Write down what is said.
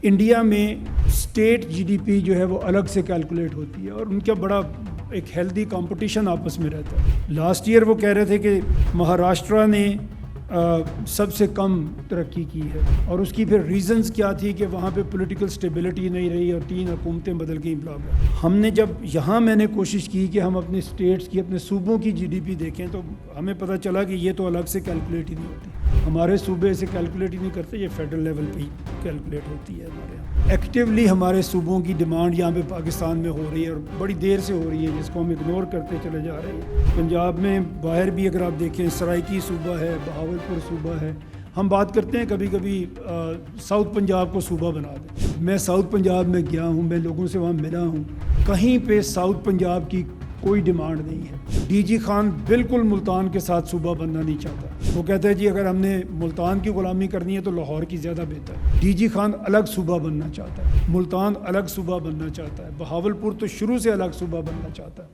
India میں state G D P جو ہے وہ الگ سے کیلکولیٹ ہوتی ہے اور ان کا بڑا ایک ہیلدی کمپٹیشن آپس میں رہتا ہے. لاسٹ ایئر وہ کہہ رہے تھے کہ مہاراشٹرا نے سب سے کم ترقی کی ہے اور اس کی پھر ریزنز کیا تھی کہ وہاں پہ پولیٹیکل سٹیبلٹی نہیں رہی اور 3 حکومتیں بدل گئیں بلا بلا. ہم نے جب یہاں میں نے کوشش کی کہ ہم اپنے اسٹیٹس کی اپنے صوبوں کی جی ڈی پی دیکھیں تو ہمیں پتہ چلا کہ یہ تو الگ سے کیلکولیٹ ہی نہیں ہوتی. ہمارے صوبے سے کیلکولیٹ ہی نہیں کرتے, یہ فیڈرل لیول پہ ہی کیلکولیٹ ہوتی ہے ہمارے یہاں. ایکٹیولی ہمارے صوبوں کی ڈیمانڈ یہاں پہ پاکستان میں ہو رہی ہے اور بڑی دیر سے ہو رہی ہے, جس کو ہم اگنور کرتے چلے جا رہے ہیں. پنجاب میں باہر بھی اگر آپ دیکھیں سرائکی صوبہ ہے, بہاولپور صوبہ ہے. ہم بات کرتے ہیں کبھی کبھی ساؤتھ پنجاب کو صوبہ بنا دیں. میں ساؤتھ پنجاب میں گیا ہوں, میں لوگوں سے وہاں ملا ہوں, کہیں پہ ساؤتھ پنجاب کی کوئی ڈیمانڈ نہیں ہے. ڈی جی خان بالکل ملتان کے ساتھ صوبہ بننا نہیں چاہتا. وہ کہتا ہے جی اگر ہم نے ملتان کی غلامی کرنی ہے تو لاہور کی زیادہ بہتر ہے. ڈی جی خان الگ صوبہ بننا چاہتا ہے, ملتان الگ صوبہ بننا چاہتا ہے, بہاولپور تو شروع سے الگ صوبہ بننا چاہتا ہے.